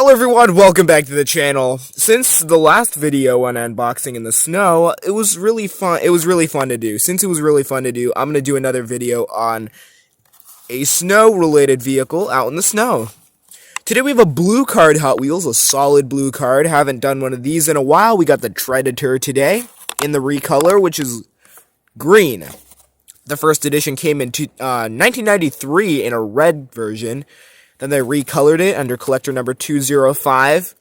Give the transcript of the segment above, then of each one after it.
Hello everyone, welcome back to the channel. Since the last video on unboxing in the snow, it was really fun to do. Since it was really fun to do, I'm going to do another video on a snow-related vehicle out in the snow. Today we have a blue card Hot Wheels, a solid blue card. Haven't done one of these in a while. We got the Treadator today in the recolor, which is green. The first edition came in 1993 in a red version. Then they recolored it under collector number 205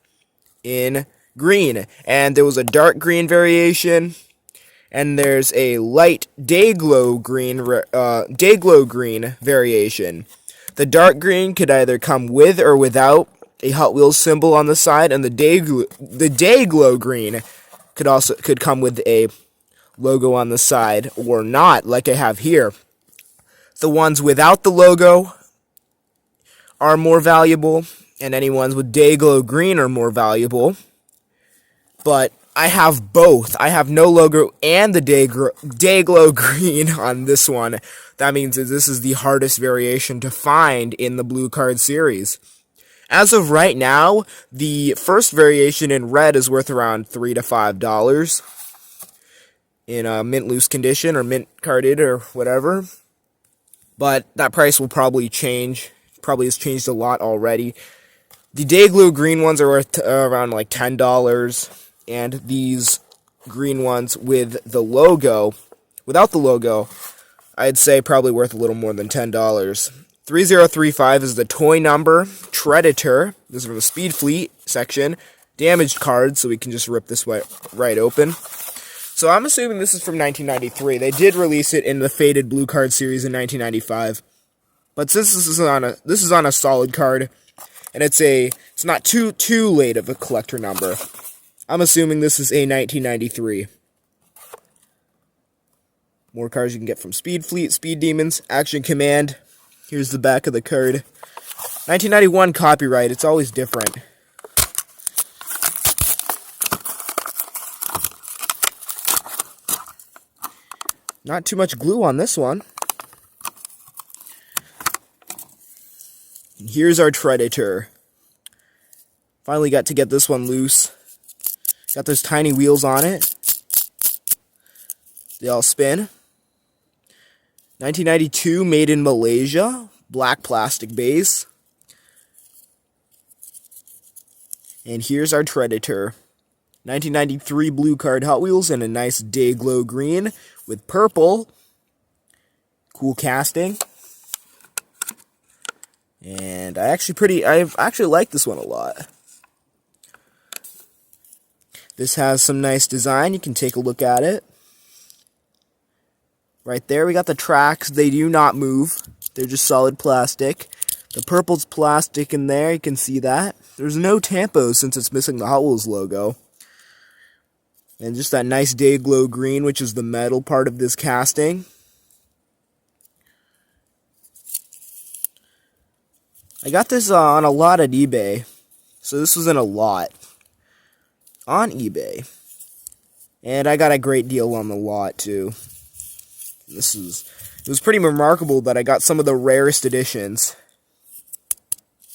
in green. And there was a dark green variation. And there's a light Dayglow green variation. The dark green could either come with or without a Hot Wheels symbol on the side. And the Dayglow green could come with a logo on the side or not, like I have here. The ones without the logo are more valuable, and any ones with Dayglow green are more valuable. But I have both. I have no logo and the Dayglow green on this one. That means that this is the hardest variation to find in the blue card series. As of right now, the first variation in red is worth around $3 to $5 in a mint loose condition or mint carded or whatever. But that price will probably change. Probably has changed a lot already. The Dayglow green ones are worth around like $10, and these green ones with the logo, without the logo, I'd say probably worth a little more than $10. 3035 is the toy number. Treadator, this is from the Speed Fleet section. Damaged cards, so we can just rip this right open. So I'm assuming this is from 1993. They did release it in the faded blue card series in 1995. But since this is on a solid card, and it's not too late of a collector number, I'm assuming this is a 1993. More cards you can get from Speed Fleet, Speed Demons, Action Command. Here's the back of the card. 1991 copyright. It's always different. Not too much glue on this one. Here's our Treadator. Finally got to get this one loose. Got those tiny wheels on it. They all spin. 1992, made in Malaysia. Black plastic base. And here's our Treadator. 1993 blue card Hot Wheels and a nice Dayglow green with purple. Cool casting. And I actually like this one a lot. This has some nice design. You can take a look at it. Right there, we got the tracks. They do not move. They're just solid plastic. The purple's plastic in there. You can see that. There's no tampos since it's missing the Hot Wheels logo. And just that nice Dayglow green, which is the metal part of this casting. I got this on a lot at eBay, so this was in a lot on eBay, and I got a great deal on the lot too. It was pretty remarkable that I got some of the rarest editions.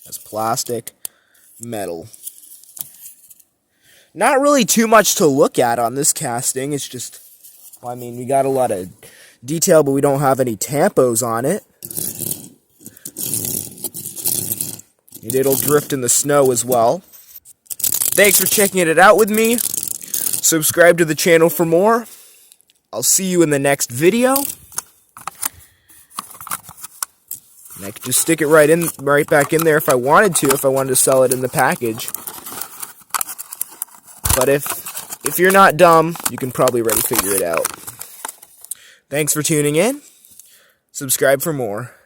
That's plastic, metal. Not really too much to look at on this casting. It's just, well, I mean, we got a lot of detail, but we don't have any tampos on it. It'll drift in the snow as well. Thanks for checking it out with me. Subscribe to the channel for more. I'll see you in the next video. And I could just stick it right back in there if I wanted to sell it in the package. But if you're not dumb, you can probably already figure it out. Thanks for tuning in. Subscribe for more.